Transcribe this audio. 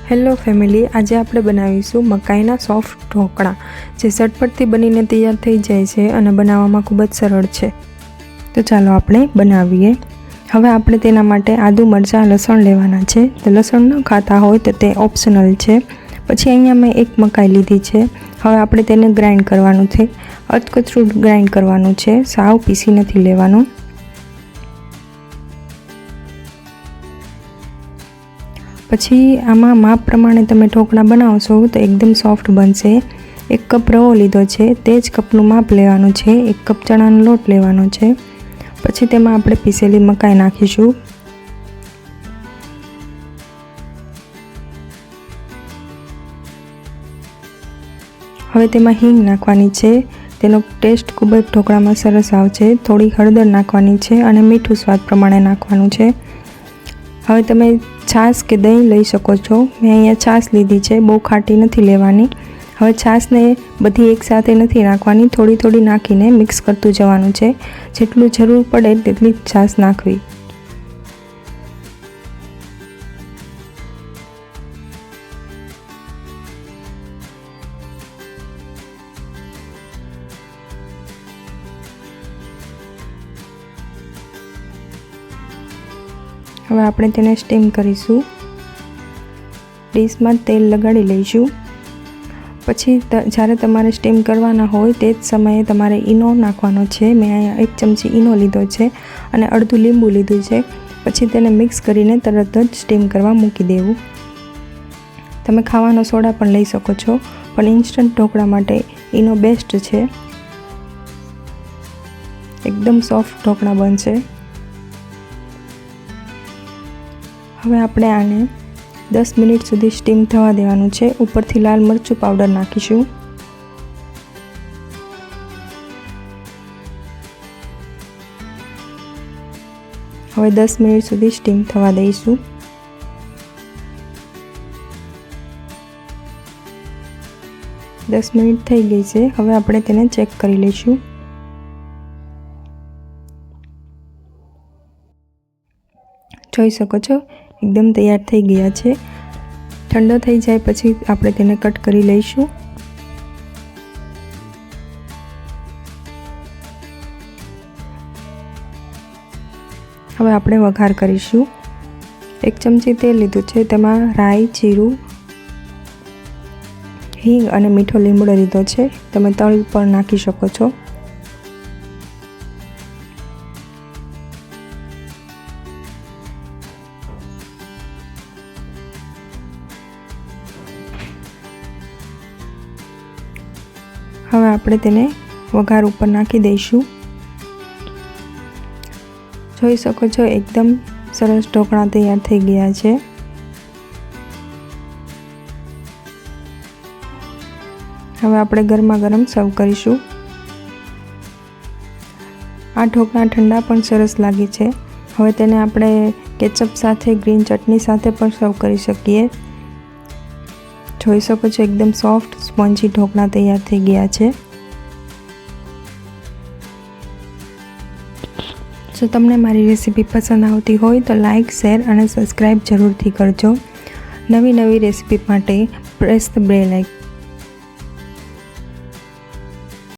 Hello family, આજે આપણે બનાવીશું મકાઈના સોફ્ટ ઢોકળા, જે ઝટપટથી બનીને તૈયાર થઈ જાય છે અને બનાવવામાં ખૂબ જ સરળ છે. તો ચાલો આપણે બનાવીએ. હવે આપણે તેના માટે આદુ, મરચાં, લસણ લેવાના છે. તો લસણ ન ખાતા હોય તો તે ઓપ્શનલ છે. પછી અહીંયા મેં એક મકાઈ લીધી છે. હવે આપણે તેને ગ્રાઇન્ડ કરવાનું છે. અધકચરું ગ્રાઇન્ડ કરવાનું છે, સાવ પીસી નથી લેવાનું. પછી આમાં માપ પ્રમાણે તમે ઢોકળા બનાવશો તો એકદમ સોફ્ટ બનશે. 1 કપ રવો લીધો છે, તે જ કપનું માપ લેવાનું છે. 1 કપ ચણાનો લોટ લેવાનો છે. પછી તેમાં આપણે પીસેલી મકાઈ નાખીશું. હવે તેમાં હિંગ નાખવાની છે. તેનો ટેસ્ટ ખૂબ જ ઢોકળામાં સરસ આવશે. થોડી હળદર નાખવાની છે અને મીઠું સ્વાદ પ્રમાણે નાખવાનું છે. હવે તમે છાશ કે દહીં લઈ શકો છો. મેં અહીંયા છાશ લીધી છે, બહુ ખાટી નથી લેવાની. હવે છાશને બધી એકસાથે નથી નાખવાની, થોડી થોડી નાખીને મિક્સ કરતું જવાનું છે. જેટલું જરૂર પડે તેટલી છાશ નાખવી. હવે આપણે તેને સ્ટીમ કરીશું. ડીશમાં તેલ લગાડી લઈશું. પછી જ્યારે તમારે સ્ટીમ કરવાના હોય તે જ સમયે તમારે ઈનો નાખવાનો છે. મેં અહીંયા 1 ચમચી ઈનો લીધો છે અને અડધું લીંબુ લીધું છે. પછી તેને મિક્સ કરીને તરત જ સ્ટીમ કરવા મૂકી દેવું. તમે ખાવાનો સોડા પણ લઈ શકો છો, પણ ઇન્સ્ટન્ટ ઢોકળા માટે ઈનો બેસ્ટ છે. એકદમ સોફ્ટ ઢોકળા બનશે. હવે આપણે આને 10 મિનિટ સુધી સ્ટીમ થવા દેવાનું છે. ઉપરથી લાલ મરચું પાવડર નાખીશું. હવે 10 મિનિટ સુધી સ્ટીમ થવા દઈશું. દસ મિનિટ થઈ ગઈ છે. હવે આપણે તેને ચેક કરી લઈશું. જોઈ શકો છો, એકદમ તૈયાર થઈ ગયા છે. ઠંડો થઈ જાય પછી આપણે તેને કટ કરી લઈશું. હવે આપણે વઘાર કરીશું. 1 ચમચી તેલ લીધું છે, તેમાં રાઈ, જીરું, હિંગ અને મીઠો લીમડો લીધો છે. તમે તલ પણ નાખી શકો છો. હવે આપણે તેને વઘાર ઉપર નાખી દઈશું. જોઈ શકો છો, એકદમ સરસ ઢોકળા તૈયાર થઈ ગયા છે. હવે આપણે ગરમા ગરમ સર્વ કરીશું. આ ઢોકળા ઠંડા પણ સરસ લાગે છે. હવે તેને આપણે કેચઅપ સાથે, ગ્રીન ચટણી સાથે પણ સર્વ કરી શકીએ. જોઈ શકો છો, એકદમ સોફ્ટ સ્પોન્જી ઢોકળા તૈયાર થઈ ગયા છે. જો તમને મારી રેસીપી પસંદ આવતી હોય તો લાઇક, શેર અને સબસ્ક્રાઈબ જરૂરથી કરજો. નવી રેસીપી માટે પ્રેસ ધ બેલ આઇકન.